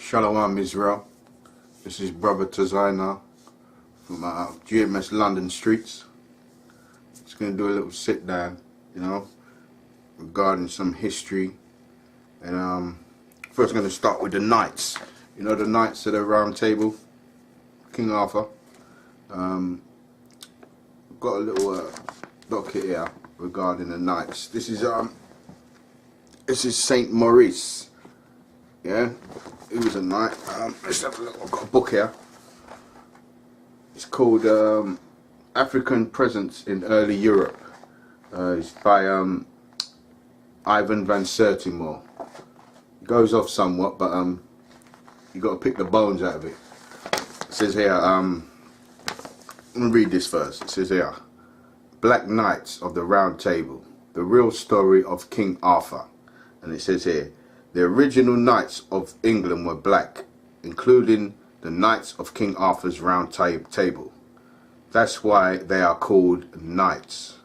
Shalom Israel. This is Brother Tazaina from GMS London Streets. Just going to do a little sit down, regarding some history. And first I'm going to start with the knights. You know the knights of the Round Table, King Arthur. Got a little docket here regarding the knights. This is Saint Maurice. Yeah, he was a knight. Let's have a look. I've got a book here. It's called African Presence in Early Europe. It's by Ivan van Sertimore. It goes off somewhat, but you got to pick the bones out of it. It says here. I'm gonna read this first. It says here, Black Knights of the Round Table: the real story of King Arthur. And it says here, the original knights of England were black, including the knights of King Arthur's Round Table. That's why they are called knights,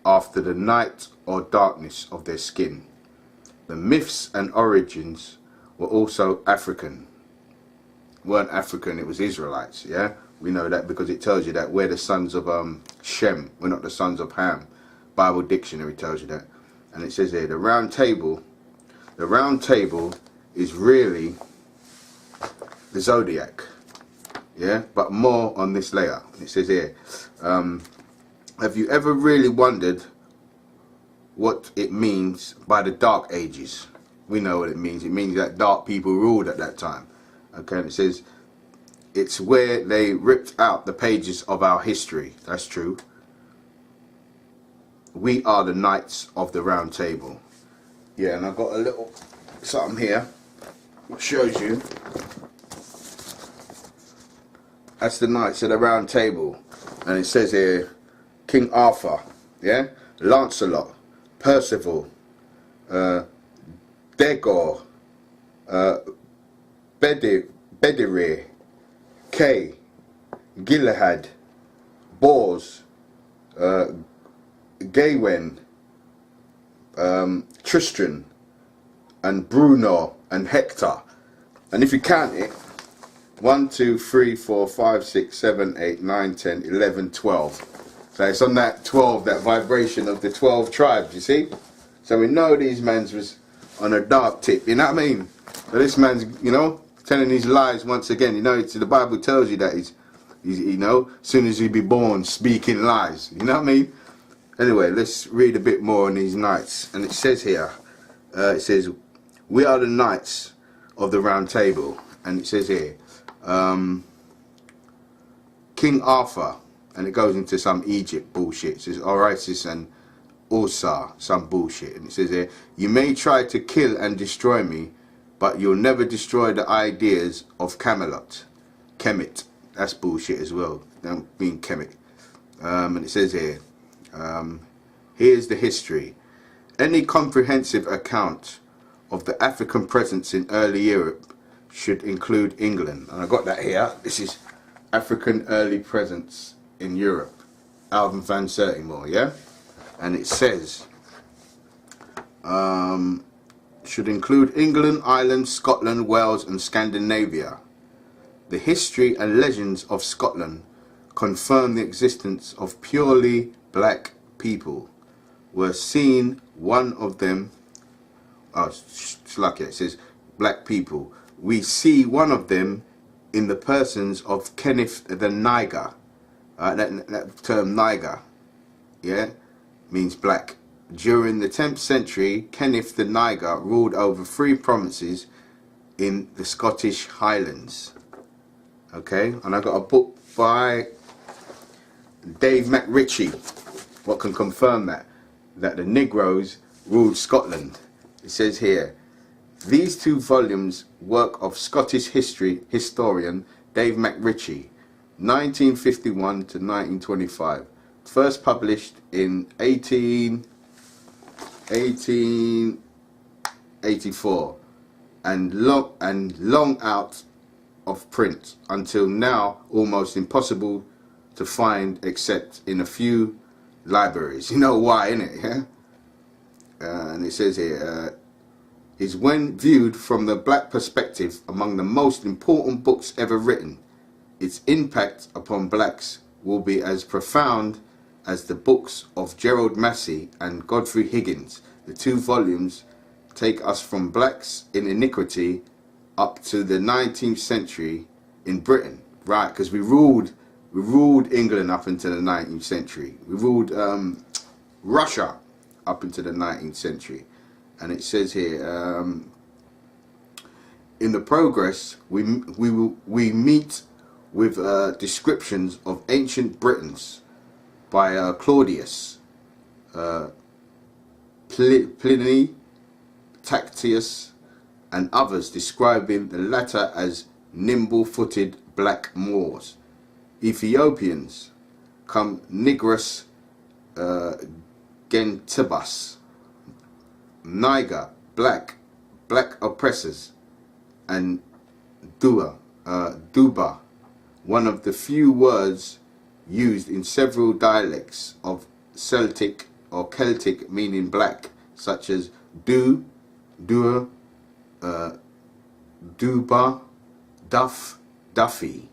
after the night or darkness of their skin. The myths and origins were also African. Weren't African, it was Israelites, yeah? We know that because it tells you that we're the sons of Shem, we're not the sons of Ham. Bible Dictionary tells you that. And it says here, the Round Table is really the zodiac, yeah, but more on this later. It says here, have you ever really wondered what it means by the Dark Ages? We know what it means. It means that dark people ruled at that time. Okay, and it says it's where they ripped out the pages of our history. That's true. We are the knights of the Round Table. Yeah, and I've got a little something here which shows you. That's the knights of the Round Table. And it says here, King Arthur, yeah, Lancelot, Percival, Degor, Bedivere, Kay, Galahad, Bors, Gawain, Tristan, and Bruno, and Hector. And if you count it, 1, 2, 3, 4, 5, 6, 7, 8, 9, 10, 11, 12. So it's on that 12, that vibration of the 12 tribes, you see? So we know these mans was on a dark tip, you know what I mean? So this man's, telling these lies once again. The Bible tells you that he's as soon as he be born, speaking lies. You know what I mean? Anyway, let's read a bit more on these knights. And it says here, it says, we are the knights of the Round Table. And it says here, King Arthur, and it goes into some Egypt bullshit. It says Orisis and Osar, some bullshit. And it says here, you may try to kill and destroy me, but you'll never destroy the ideas of Camelot. Kemet, that's bullshit as well. Don't mean Kemet. And it says here, here's the history. Any comprehensive account of the African presence in early Europe should include England. And I got that here. This is African early presence in Europe. Ivan van Sertimore, yeah? And it says, should include England, Ireland, Scotland, Wales and Scandinavia. The history and legends of Scotland confirm the existence of purely black people. We're seeing one of them, it's lucky it says black people. We see one of them in the persons of Kenneth the Niger. That term Niger, yeah, means black. During the 10th century, Kenneth the Niger ruled over 3 provinces in the Scottish Highlands. Okay, and I got a book by Dave McRitchie, what can confirm that the Negroes ruled Scotland. It says here, these 2 volumes work of Scottish history historian Dave McRitchie, 1951 to 1925, first published in 1884 and long out of print until now, almost impossible to find except in a few libraries. You know why, innit? Yeah. And it says here, is, when viewed from the black perspective, among the most important books ever written. Its impact upon blacks will be as profound as the books of Gerald Massey and Godfrey Higgins. The two volumes take us from blacks in iniquity up to the 19th century in Britain, right? Because we ruled England up into the 19th century. We ruled Russia up into the 19th century. And it says here, in the progress, we meet with descriptions of ancient Britons by Claudius, Pliny, Tacitus, and others, describing the latter as nimble-footed black Moors. Ethiopians come Nigris Gentibus, Niger, black oppressors, and Duba, one of the few words used in several dialects of Celtic or Celtic meaning black, such as Duba, Duffy.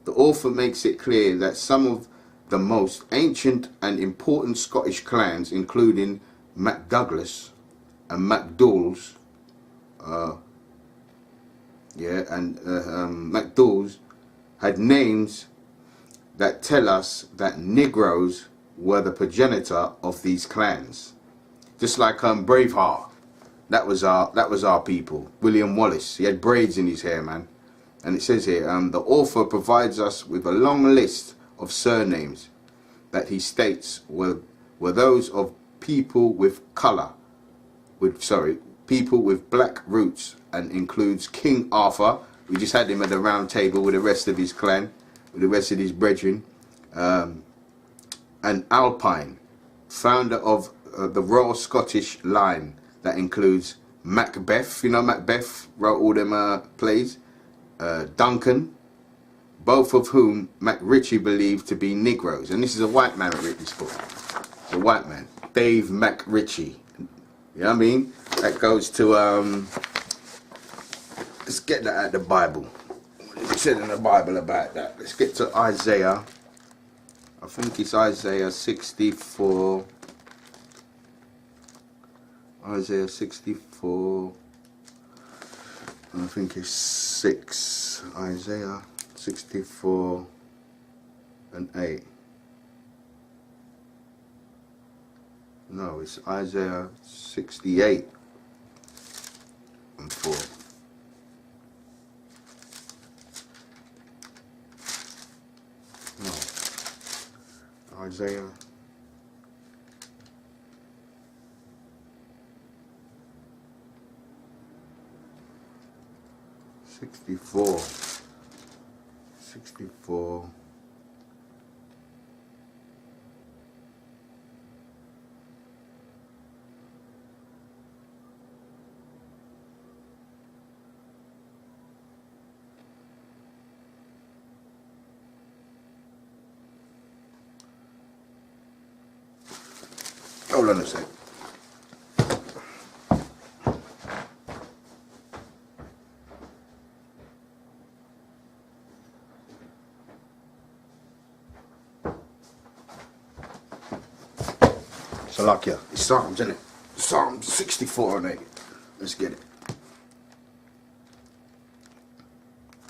The author makes it clear that some of the most ancient and important Scottish clans, including MacDouglas and MacDowells, MacDowells, had names that tell us that Negroes were the progenitor of these clans. Just like Braveheart, that was our people. William Wallace, he had braids in his hair, man. And it says here, the author provides us with a long list of surnames that he states were those of people with people with black roots, and includes King Arthur. We just had him at the round table with the rest of his clan, with the rest of his brethren, and Alpine, founder of the Royal Scottish line that includes Macbeth. You know, Macbeth wrote all them plays. Duncan, both of whom MacRitchie believed to be Negroes. And this is a white man that wrote this book. It's a white man, Dave MacRitchie. You know what I mean? That goes to, let's get that out of the Bible. What it said in the Bible about that? Let's get to Isaiah. I think it's Isaiah 64. Isaiah 64. I think it's 6. Isaiah 64 and 8. No, it's Isaiah 68 and 4. No. Isaiah 64. Hold on a sec. Salakia. It's Psalms, isn't it? Psalm 64 and 8. Let's get it.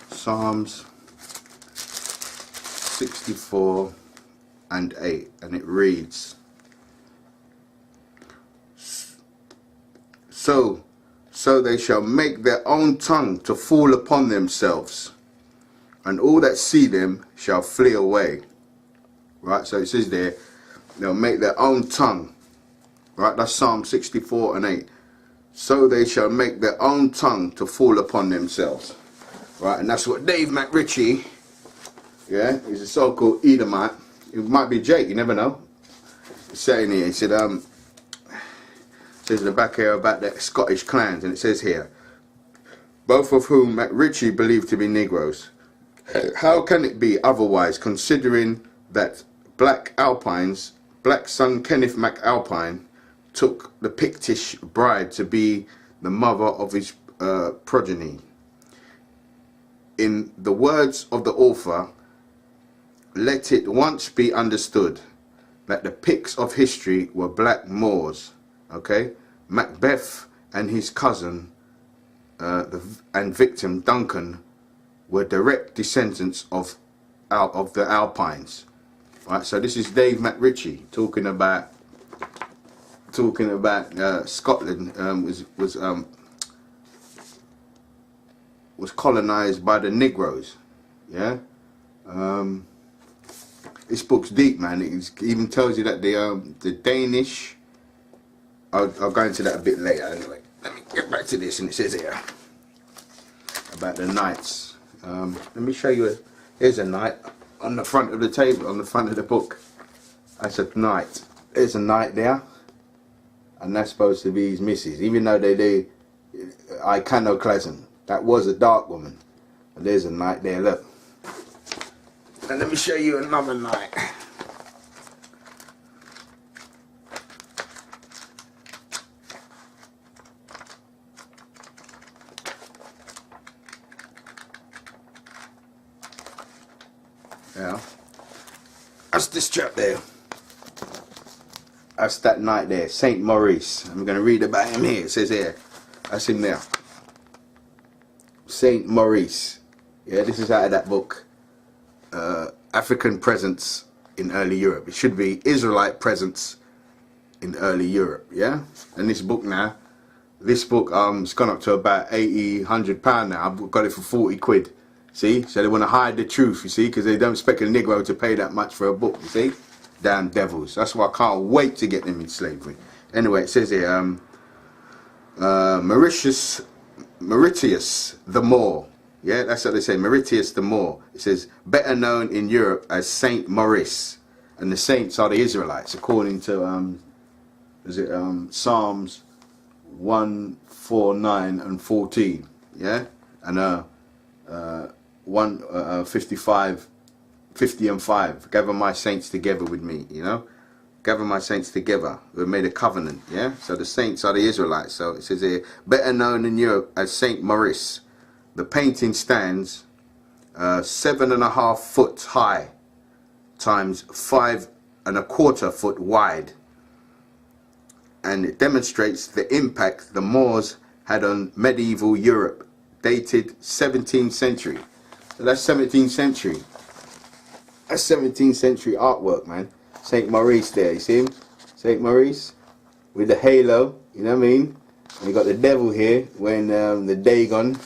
Psalms 64 and 8. And it reads, So they shall make their own tongue to fall upon themselves, and all that see them shall flee away. Right, so it says there, they'll make their own tongue. Right, that's Psalm 64 and 8. So they shall make their own tongue to fall upon themselves. Right, and that's what Dave MacRitchie, yeah, he's a so-called Edomite. It might be Jake, you never know. He's saying here, he said, says in the back here about the Scottish clans, and it says here, both of whom MacRitchie believed to be Negroes. How can it be otherwise, considering that black son Kenneth MacAlpine took the Pictish bride to be the mother of his progeny. In the words of the author, let it once be understood that the Picts of history were black Moors. Okay, Macbeth and his cousin and victim Duncan were direct descendants of the Alpines. Right, so this is Dave McRitchie talking about Scotland was colonized by the Negroes. Yeah, this book's deep, man. It even tells you that the Danish. I'll go into that a bit later. Anyway, let me get back to this, and it says here about the knights. Let me show you. Here's a knight on the front of the table, on the front of the book. That's a knight. There's a knight there, and that's supposed to be his missus. Even though they iconoclasm. That was a dark woman. But there's a knight there. Look. And let me show you another knight. Yeah, that's this chap there. That's that knight there, Saint Maurice. I'm going to read about him here. It says here, that's him there, Saint Maurice. Yeah, this is out of that book, African Presence in Early Europe. It should be Israelite Presence in Early Europe. Yeah, and this book now, it's gone up to about £80–100 now. I've got it for 40 quid. See, so they want to hide the truth, you see, because they don't expect a Negro to pay that much for a book, you see. Damn devils. That's why I can't wait to get them in slavery. Anyway, it says here, Mauritius the Moor. Yeah, that's what they say, Mauritius the Moor. It says, better known in Europe as Saint Maurice. And the saints are the Israelites, according to, Psalms 149 and 14. Yeah? And, 55, 50 and 5. Gather my saints together with me, you know. Gather my saints together. We made a covenant, yeah. So the saints are the Israelites. So it says here, better known in Europe as Saint Maurice. The painting stands 7.5 foot high times 5.25 foot wide, and it demonstrates the impact the Moors had on medieval Europe, dated 17th century. So that's 17th century. That's 17th century artwork, man. Saint Maurice there, you see him? Saint Maurice with the halo, you know what I mean? And you got the devil here wearing the Dagon,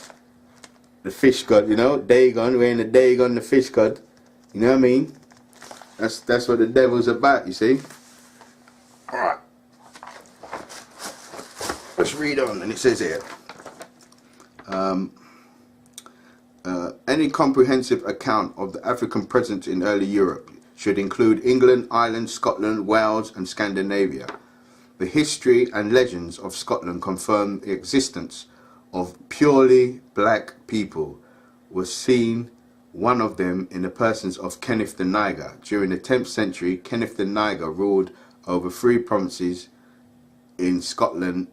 the fish god, you know? Dagon, wearing the Dagon, the fish god. You know what I mean? That's what the devil's about, you see? Alright. Let's read on, and it says here. Any comprehensive account of the African presence in early Europe should include England, Ireland, Scotland, Wales and Scandinavia. The history and legends of Scotland confirm the existence of purely black people. Was seen one of them in the persons of Kenneth the Niger. During the 10th century, Kenneth the Niger ruled over 3 provinces in Scotland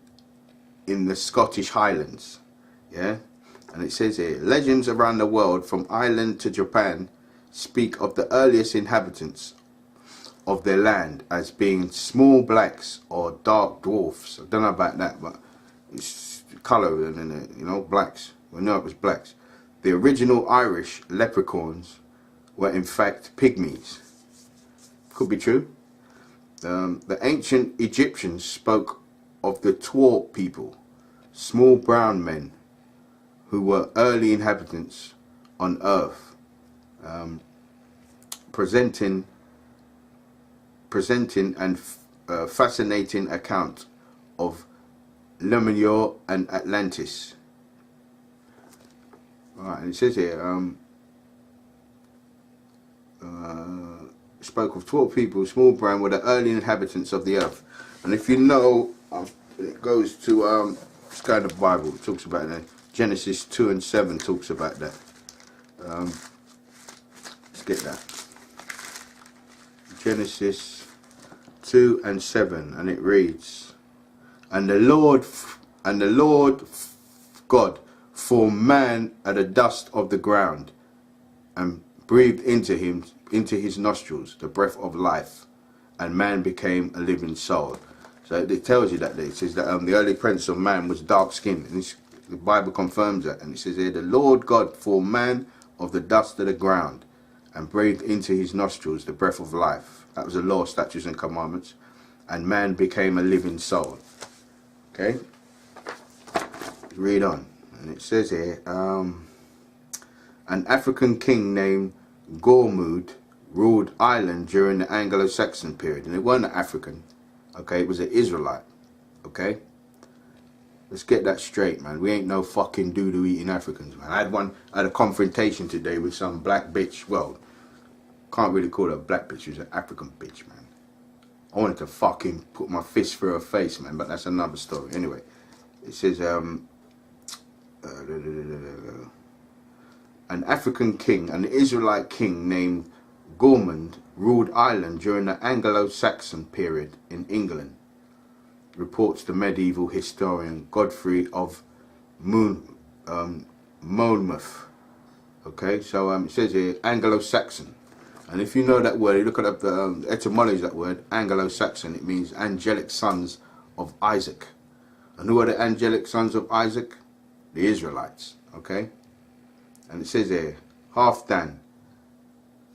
in the Scottish Highlands. Yeah? And it says here, legends around the world from Ireland to Japan speak of the earliest inhabitants of their land as being small blacks or dark dwarfs. I don't know about that, but it's colour and you know, blacks. We know it was blacks. The original Irish leprechauns were in fact pygmies. Could be true. The ancient Egyptians spoke of the Twa people, small brown men, who were early inhabitants on Earth, presenting and fascinating account of Lemuria and Atlantis. Alright, and it says here, spoke of 12 people, small brown, were the early inhabitants of the Earth. And if you know, it goes to it's kind of Bible, it talks about that. Genesis 2 and 7 talks about that. Let's get that. Genesis 2 and 7, and it reads, and the Lord And the Lord God formed man out of the dust of the ground, and breathed into his nostrils the breath of life, and man became a living soul. So it tells you that it says that the early apprentice of man was dark skinned, and the Bible confirms that. And it says here, the Lord God formed man of the dust of the ground, and breathed into his nostrils the breath of life. That was the law, statutes and commandments. And man became a living soul. Okay, read on. And it says here, an African king named Gormud ruled Ireland during the Anglo-Saxon period. And it wasn't an African, okay, it was an Israelite, okay? Let's get that straight, man. We ain't no fucking doo-doo eating Africans, man. I had a confrontation today with some black bitch. Well, can't really call her a black bitch, she was an African bitch, man. I wanted to fucking put my fist through her face, man, but that's another story. Anyway, it says, an African king, an Israelite king named Gormund, ruled Ireland during the Anglo-Saxon period in England, reports the medieval historian Godfrey of Monmouth. Okay, so it says here Anglo-Saxon, and if you know that word, you look at the etymology of that word, Anglo-Saxon, it means angelic sons of Isaac. And who are the angelic sons of Isaac? The Israelites. Okay, and it says here Halfdan.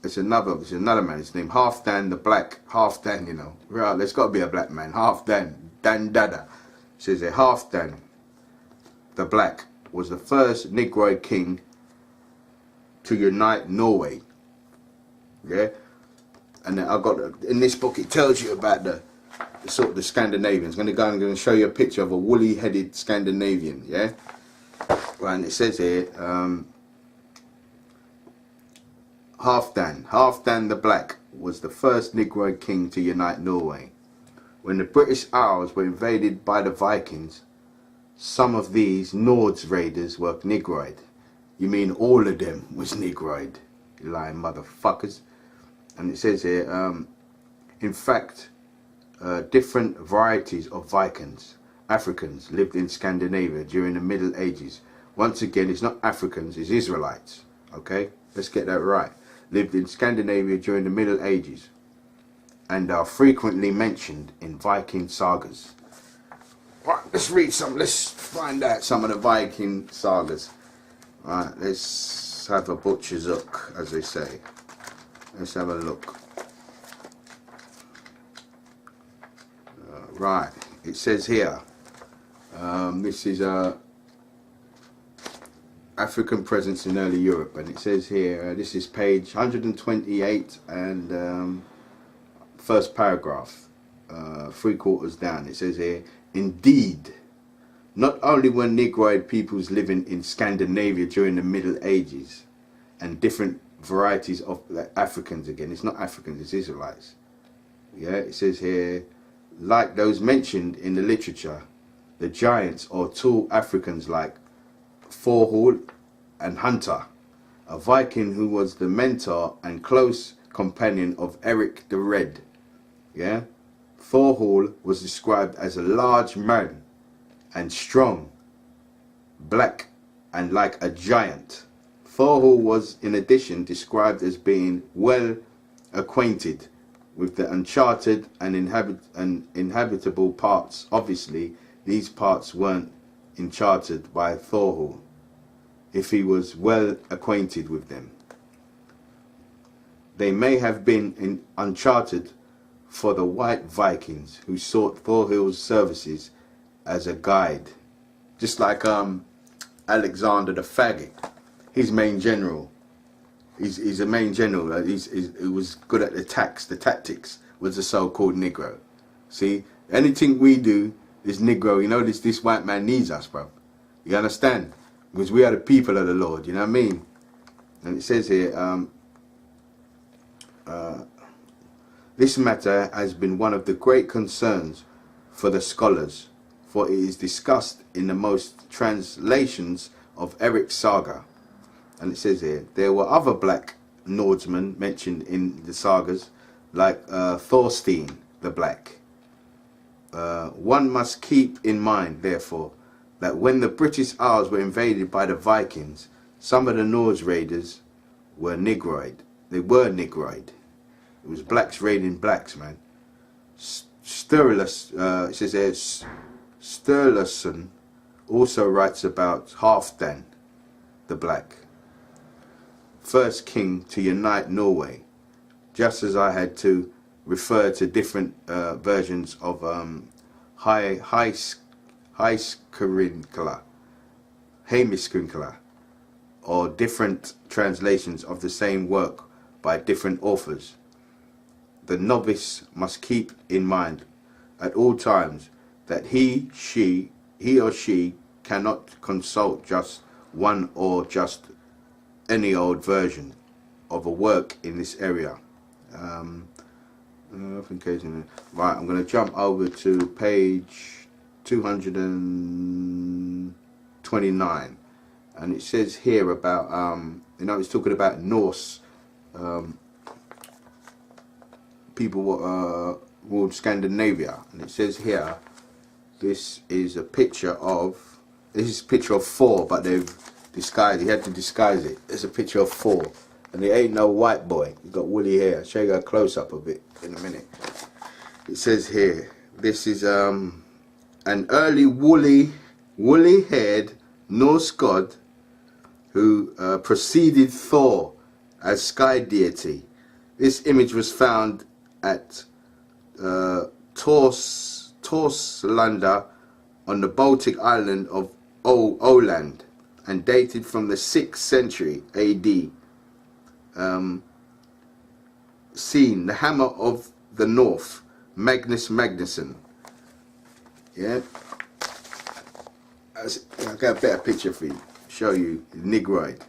It's another man. It's named Halfdan the Black. Halfdan, you know. Right, there's got to be a black man. Halfdan, Dan Dada. It says here Halfdan the Black was the first Negroid king to unite Norway. Yeah, and then I got in this book. It tells you about the sort of the Scandinavians. I'm going to show you a picture of a woolly-headed Scandinavian. Yeah, right. And it says here. Halfdan the Black was the first Negroid king to unite Norway. When the British Isles were invaded by the Vikings, some of these Nords raiders were Negroid. You mean all of them was Negroid, you lying motherfuckers. And it says here, in fact, different varieties of Vikings, Africans, lived in Scandinavia during the Middle Ages. Once again, it's not Africans, it's Israelites. Okay, let's get that right. Lived in Scandinavia during the Middle Ages and are frequently mentioned in Viking sagas. Right, let's find out some of the Viking sagas. Right, let's have a butcher's hook, as they say. Let's have a look. Right, it says here, this is African presence in early Europe, and it says here, this is page 128 and first paragraph, 3/4 down. It says here, indeed, not only were Negroid peoples living in Scandinavia during the Middle Ages and different varieties of Africans, again, it's not Africans, it's Israelites. Yeah, it says here, like those mentioned in the literature, the giants or tall Africans like Thorhall and Hunter, a Viking who was the mentor and close companion of Eric the Red. Yeah, Thorhall was described as a large man and strong, black and like a giant. Thorhall was in addition described as being well acquainted with the uncharted and inhabitable parts. Obviously, these parts weren't enchanted by Thorhall if he was well acquainted with them. They may have been uncharted for the white Vikings who sought Thorhall's services as a guide, just like Alexander the Faggot, his main general. He's a main general. He was good at the tactics. Was the so-called Negro. See, anything we do, this Negro, you know, this white man needs us, bro. You understand? Because we are the people of the Lord. You know what I mean? And it says here, this matter has been one of the great concerns for the scholars, for it is discussed in the most translations of Eric's saga. And it says here, there were other black Nordsmen mentioned in the sagas, like Thorstein the Black. One must keep in mind, therefore, that when the British Isles were invaded by the Vikings, some of the Norse raiders were Negroid. They were Negroid. It was blacks raiding blacks, man. Sturluson, it says there, Sturluson also writes about Halfdan the Black, first king to unite Norway, just as I had to refer to different versions of Heimskringla, or different translations of the same work by different authors. The novice must keep in mind at all times that he or she cannot consult just one or just any old version of a work in this area. Right, I'm going to jump over to page 229, and it says here about it's talking about Norse people ruled Scandinavia, and it says here, this is a picture of 4, but they've disguised, he had to disguise it. It's a picture of 4, and it ain't no white boy. He's got woolly hair. I'll show you a close up of it in a minute. It says here, this is an early woolly haired Norse god who preceded Thor as sky deity. This image was found at Torslanda on the Baltic island of Åland, and dated from the 6th century AD. Scene, the hammer of the north, Magnus Magnusson. Yeah, I'll get a better picture for you, show you Negroid.